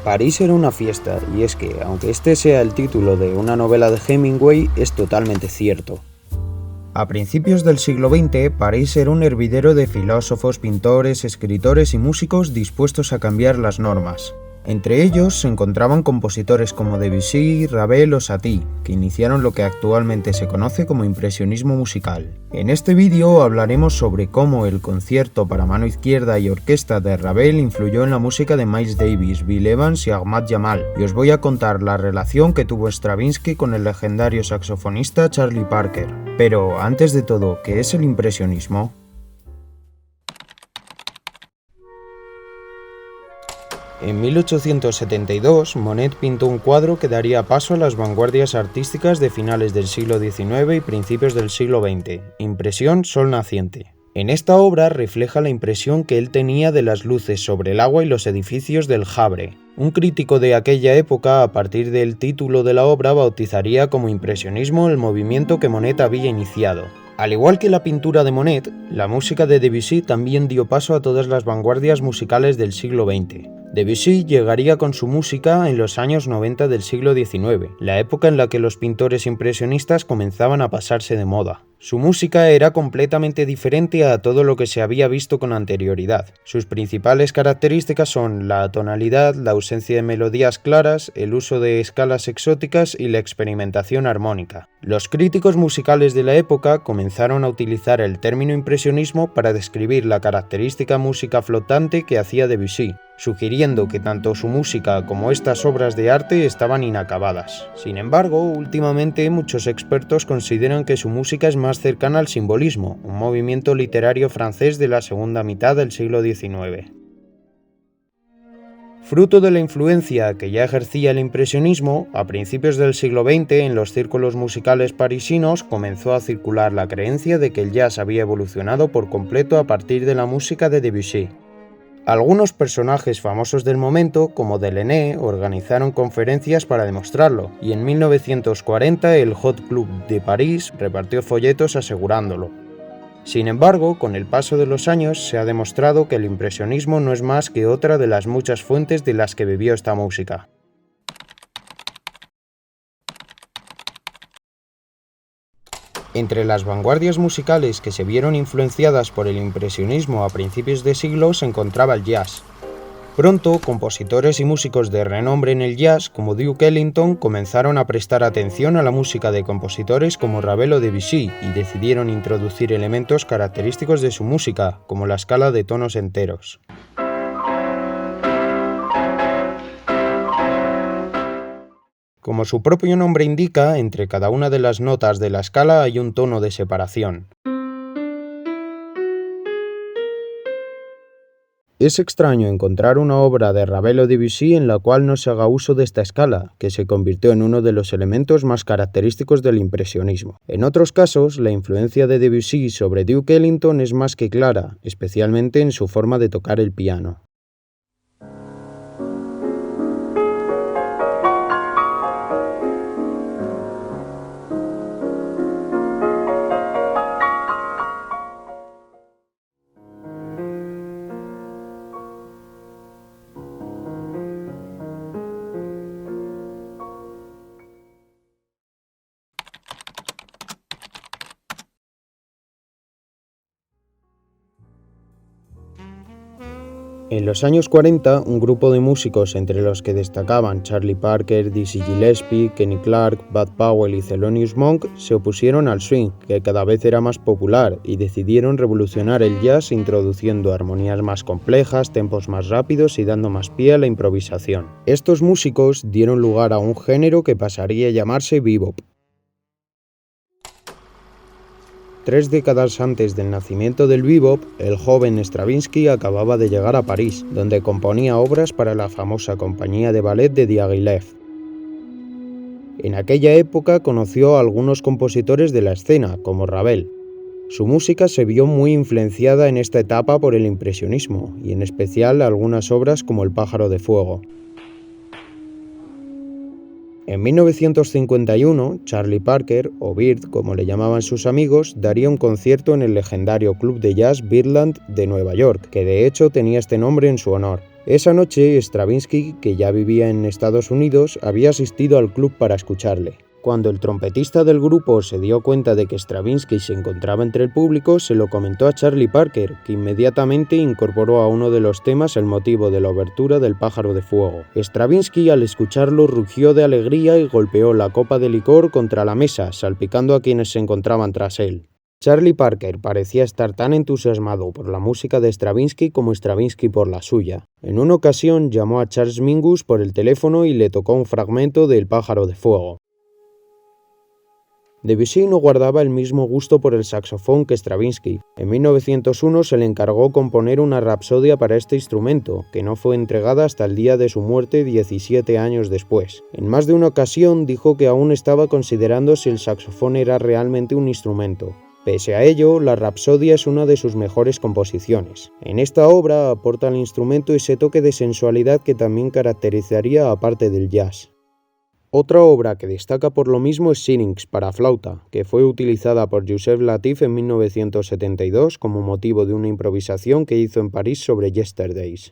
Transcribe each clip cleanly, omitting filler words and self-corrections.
París era una fiesta, y es que, aunque este sea el título de una novela de Hemingway, es totalmente cierto. A principios del siglo XX, París era un hervidero de filósofos, pintores, escritores y músicos dispuestos a cambiar las normas. Entre ellos se encontraban compositores como Debussy, Ravel o Satie, que iniciaron lo que actualmente se conoce como impresionismo musical. En este vídeo hablaremos sobre cómo el concierto para mano izquierda y orquesta de Ravel influyó en la música de Miles Davis, Bill Evans y Ahmad Jamal, y os voy a contar la relación que tuvo Stravinsky con el legendario saxofonista Charlie Parker. Pero antes de todo, ¿qué es el impresionismo? En 1872, Monet pintó un cuadro que daría paso a las vanguardias artísticas de finales del siglo XIX y principios del siglo XX, Impresión Sol Naciente. En esta obra refleja la impresión que él tenía de las luces sobre el agua y los edificios del Havre. Un crítico de aquella época, a partir del título de la obra, bautizaría como impresionismo el movimiento que Monet había iniciado. Al igual que la pintura de Monet, la música de Debussy también dio paso a todas las vanguardias musicales del siglo XX. Debussy llegaría con su música en los años 90 del siglo XIX, la época en la que los pintores impresionistas comenzaban a pasarse de moda. Su música era completamente diferente a todo lo que se había visto con anterioridad. Sus principales características son la tonalidad, la ausencia de melodías claras, el uso de escalas exóticas y la experimentación armónica. Los críticos musicales de la época comenzaron a utilizar el término impresionismo para describir la característica música flotante que hacía Debussy, sugiriendo que tanto su música como estas obras de arte estaban inacabadas. Sin embargo, últimamente muchos expertos consideran que su música es más cercana al simbolismo, un movimiento literario francés de la segunda mitad del siglo XIX. Fruto de la influencia que ya ejercía el impresionismo, a principios del siglo XX en los círculos musicales parisinos comenzó a circular la creencia de que el jazz había evolucionado por completo a partir de la música de Debussy. Algunos personajes famosos del momento, como Delaunay, organizaron conferencias para demostrarlo, y en 1940 el Hot Club de París repartió folletos asegurándolo. Sin embargo, con el paso de los años se ha demostrado que el impresionismo no es más que otra de las muchas fuentes de las que bebió esta música. Entre las vanguardias musicales que se vieron influenciadas por el impresionismo a principios de siglo se encontraba el jazz. Pronto, compositores y músicos de renombre en el jazz, como Duke Ellington, comenzaron a prestar atención a la música de compositores como Ravel o Debussy y decidieron introducir elementos característicos de su música, como la escala de tonos enteros. Como su propio nombre indica, entre cada una de las notas de la escala hay un tono de separación. Es extraño encontrar una obra de Ravel o Debussy en la cual no se haga uso de esta escala, que se convirtió en uno de los elementos más característicos del impresionismo. En otros casos, la influencia de Debussy sobre Duke Ellington es más que clara, especialmente en su forma de tocar el piano. En los años 40, un grupo de músicos entre los que destacaban Charlie Parker, Dizzy Gillespie, Kenny Clarke, Bud Powell y Thelonious Monk se opusieron al swing, que cada vez era más popular, y decidieron revolucionar el jazz introduciendo armonías más complejas, tempos más rápidos y dando más pie a la improvisación. Estos músicos dieron lugar a un género que pasaría a llamarse bebop. 3 décadas antes del nacimiento del bebop, el joven Stravinsky acababa de llegar a París, donde componía obras para la famosa compañía de ballet de Diaghilev. En aquella época conoció a algunos compositores de la escena, como Ravel. Su música se vio muy influenciada en esta etapa por el impresionismo, y en especial algunas obras como El pájaro de fuego. En 1951, Charlie Parker, o Bird como le llamaban sus amigos, daría un concierto en el legendario club de jazz Birdland de Nueva York, que de hecho tenía este nombre en su honor. Esa noche, Stravinsky, que ya vivía en Estados Unidos, había asistido al club para escucharle. Cuando el trompetista del grupo se dio cuenta de que Stravinsky se encontraba entre el público, se lo comentó a Charlie Parker, que inmediatamente incorporó a uno de los temas el motivo de la obertura del Pájaro de Fuego. Stravinsky, al escucharlo, rugió de alegría y golpeó la copa de licor contra la mesa, salpicando a quienes se encontraban tras él. Charlie Parker parecía estar tan entusiasmado por la música de Stravinsky como Stravinsky por la suya. En una ocasión llamó a Charles Mingus por el teléfono y le tocó un fragmento del Pájaro de Fuego. Debussy no guardaba el mismo gusto por el saxofón que Stravinsky. En 1901 se le encargó componer una rapsodia para este instrumento, que no fue entregada hasta el día de su muerte 17 años después. En más de una ocasión dijo que aún estaba considerando si el saxofón era realmente un instrumento. Pese a ello, la rapsodia es una de sus mejores composiciones. En esta obra aporta al instrumento ese toque de sensualidad que también caracterizaría a parte del jazz. Otra obra que destaca por lo mismo es Syrinx para flauta, que fue utilizada por Joseph Latif en 1972 como motivo de una improvisación que hizo en París sobre Yesterdays.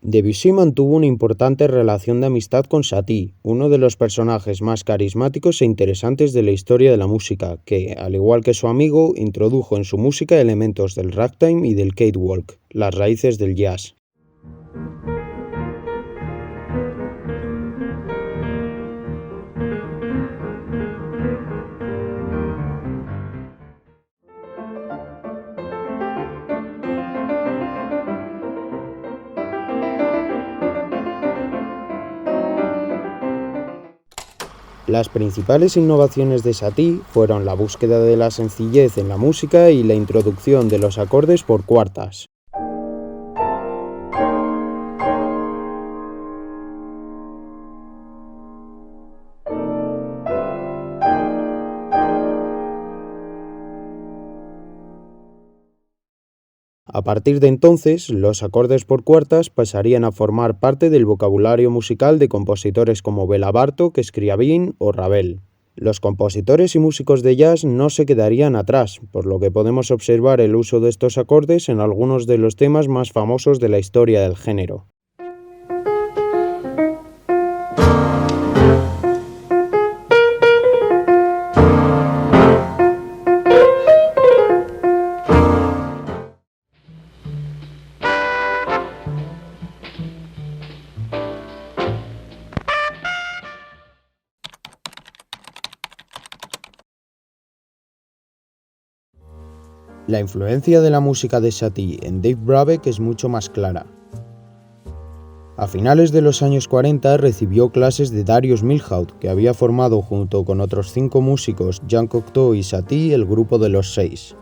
Debussy mantuvo una importante relación de amistad con Satie, uno de los personajes más carismáticos e interesantes de la historia de la música, que, al igual que su amigo, introdujo en su música elementos del ragtime y del cakewalk, las raíces del jazz. Las principales innovaciones de Satie fueron la búsqueda de la sencillez en la música y la introducción de los acordes por cuartas. A partir de entonces, los acordes por cuartas pasarían a formar parte del vocabulario musical de compositores como Béla Bartók, Scriabin o Ravel. Los compositores y músicos de jazz no se quedarían atrás, por lo que podemos observar el uso de estos acordes en algunos de los temas más famosos de la historia del género. La influencia de la música de Satie en Dave Brubeck es mucho más clara. A finales de los años 40 recibió clases de Darius Milhaud, que había formado junto con otros 5 músicos, Jean Cocteau y Satie, el grupo de los 6.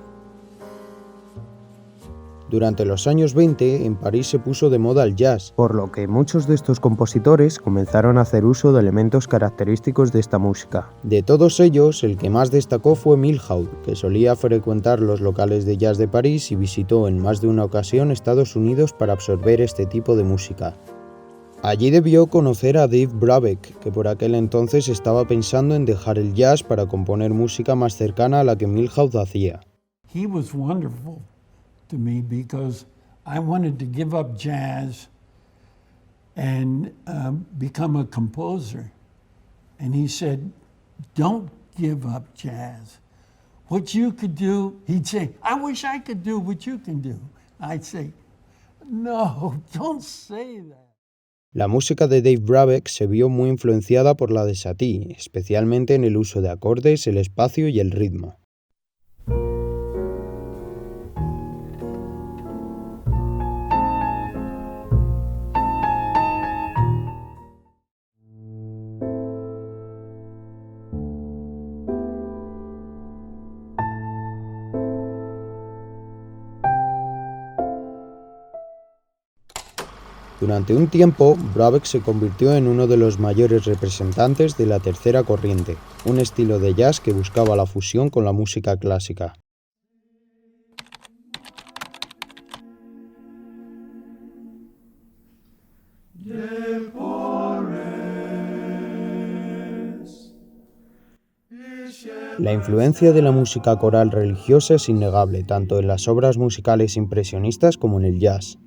Durante los años 20, en París se puso de moda el jazz, por lo que muchos de estos compositores comenzaron a hacer uso de elementos característicos de esta música. De todos ellos, el que más destacó fue Milhaud, que solía frecuentar los locales de jazz de París y visitó en más de una ocasión Estados Unidos para absorber este tipo de música. Allí debió conocer a Dave Brubeck, que por aquel entonces estaba pensando en dejar el jazz para componer música más cercana a la que Milhaud hacía. He was wonderful to me because I wanted to give up jazz and become a composer. And he said, don't give up jazz. What you could do, he'd say, I wish I could do what you can do. I'd say, no, don't say that. La música de Dave Brubeck se vio muy influenciada por la de Satie, especialmente en el uso de acordes, el espacio y el ritmo. Durante un tiempo, Brubeck se convirtió en uno de los mayores representantes de la tercera corriente, un estilo de jazz que buscaba la fusión con la música clásica. La influencia de la música coral religiosa es innegable, tanto en las obras musicales impresionistas como en el jazz.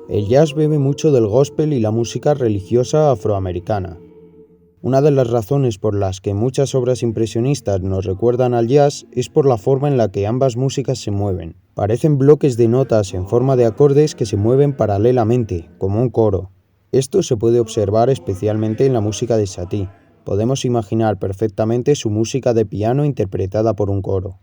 El jazz bebe mucho del gospel y la música religiosa afroamericana. Una de las razones por las que muchas obras impresionistas nos recuerdan al jazz es por la forma en la que ambas músicas se mueven. Parecen bloques de notas en forma de acordes que se mueven paralelamente, como un coro. Esto se puede observar especialmente en la música de Satie. Podemos imaginar perfectamente su música de piano interpretada por un coro.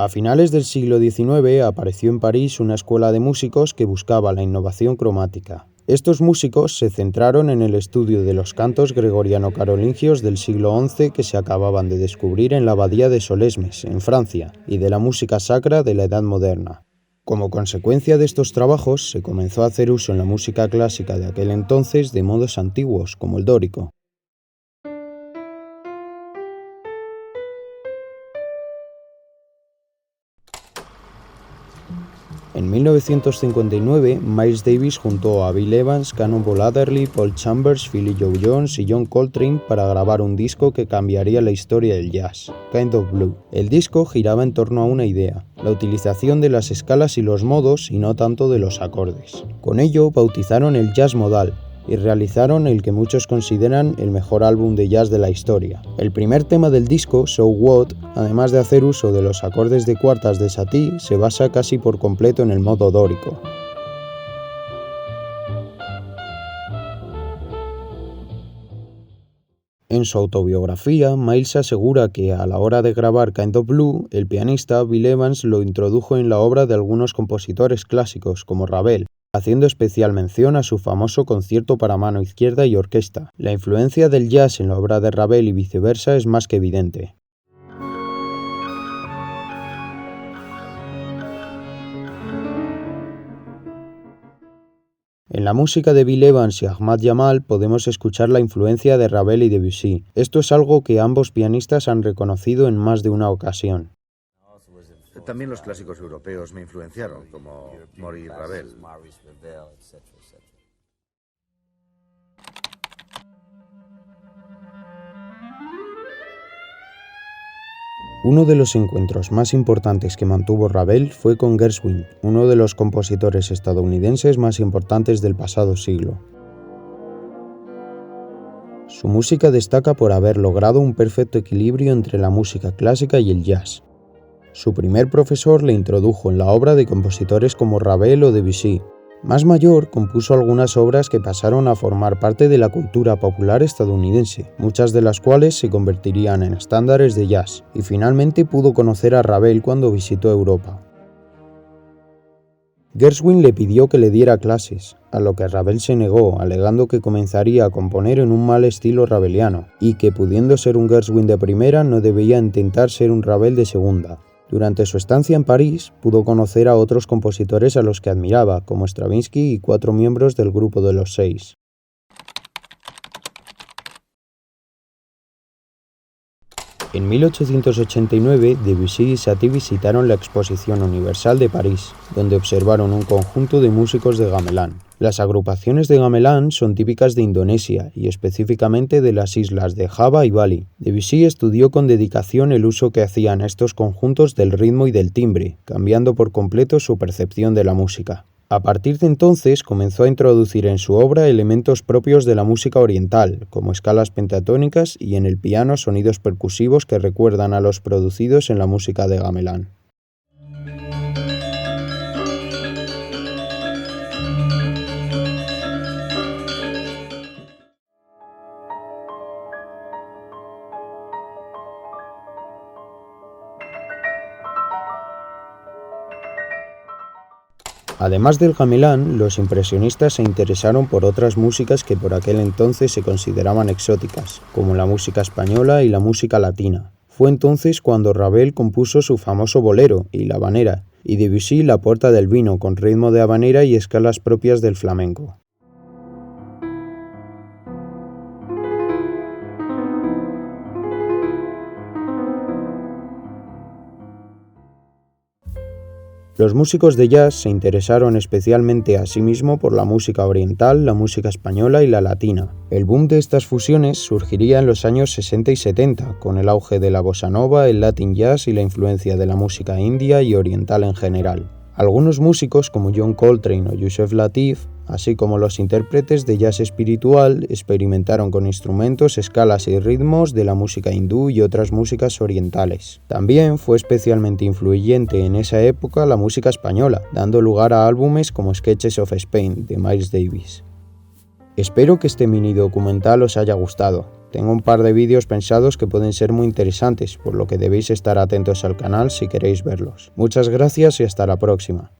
A finales del siglo XIX apareció en París una escuela de músicos que buscaba la innovación cromática. Estos músicos se centraron en el estudio de los cantos gregoriano-carolingios del siglo XI que se acababan de descubrir en la abadía de Solesmes, en Francia, y de la música sacra de la Edad Moderna. Como consecuencia de estos trabajos, se comenzó a hacer uso en la música clásica de aquel entonces de modos antiguos, como el dórico. En 1959, Miles Davis juntó a Bill Evans, Cannonball Adderley, Paul Chambers, Philly Joe Jones y John Coltrane para grabar un disco que cambiaría la historia del jazz, Kind of Blue. El disco giraba en torno a una idea, la utilización de las escalas y los modos y no tanto de los acordes. Con ello bautizaron el jazz modal y realizaron el que muchos consideran el mejor álbum de jazz de la historia. El primer tema del disco, So What, además de hacer uso de los acordes de cuartas de Satie, se basa casi por completo en el modo dórico. En su autobiografía, Miles asegura que a la hora de grabar Kind of Blue, el pianista Bill Evans lo introdujo en la obra de algunos compositores clásicos, como Ravel, haciendo especial mención a su famoso concierto para mano izquierda y orquesta. La influencia del jazz en la obra de Ravel y viceversa es más que evidente. En la música de Bill Evans y Ahmad Jamal podemos escuchar la influencia de Ravel y Debussy. Esto es algo que ambos pianistas han reconocido en más de una ocasión. También los clásicos europeos me influenciaron, como Maurice Ravel. Uno de los encuentros más importantes que mantuvo Ravel fue con Gershwin, uno de los compositores estadounidenses más importantes del pasado siglo. Su música destaca por haber logrado un perfecto equilibrio entre la música clásica y el jazz. Su primer profesor le introdujo en la obra de compositores como Ravel o Debussy. Más mayor, compuso algunas obras que pasaron a formar parte de la cultura popular estadounidense, muchas de las cuales se convertirían en estándares de jazz, y finalmente pudo conocer a Ravel cuando visitó Europa. Gershwin le pidió que le diera clases, a lo que Ravel se negó, alegando que comenzaría a componer en un mal estilo raveliano, y que pudiendo ser un Gershwin de primera no debía intentar ser un Ravel de segunda. Durante su estancia en París, pudo conocer a otros compositores a los que admiraba, como Stravinsky y 4 miembros del grupo de los 6. En 1889, Debussy y Satie visitaron la Exposición Universal de París, donde observaron un conjunto de músicos de gamelán. Las agrupaciones de gamelán son típicas de Indonesia y específicamente de las islas de Java y Bali. Debussy estudió con dedicación el uso que hacían estos conjuntos del ritmo y del timbre, cambiando por completo su percepción de la música. A partir de entonces comenzó a introducir en su obra elementos propios de la música oriental, como escalas pentatónicas y en el piano sonidos percusivos que recuerdan a los producidos en la música de gamelán. Además del gamelán, los impresionistas se interesaron por otras músicas que por aquel entonces se consideraban exóticas, como la música española y la música latina. Fue entonces cuando Ravel compuso su famoso bolero y la habanera, y Debussy la Puerta del Vino con ritmo de habanera y escalas propias del flamenco. Los músicos de jazz se interesaron especialmente asimismo por la música oriental, la música española y la latina. El boom de estas fusiones surgiría en los años 60 y 70, con el auge de la bossa nova, el latin jazz y la influencia de la música india y oriental en general. Algunos músicos como John Coltrane o Yusef Lateef, así como los intérpretes de jazz espiritual, experimentaron con instrumentos, escalas y ritmos de la música hindú y otras músicas orientales. También fue especialmente influyente en esa época la música española, dando lugar a álbumes como Sketches of Spain de Miles Davis. Espero que este mini documental os haya gustado. Tengo un par de vídeos pensados que pueden ser muy interesantes, por lo que debéis estar atentos al canal si queréis verlos. Muchas gracias y hasta la próxima.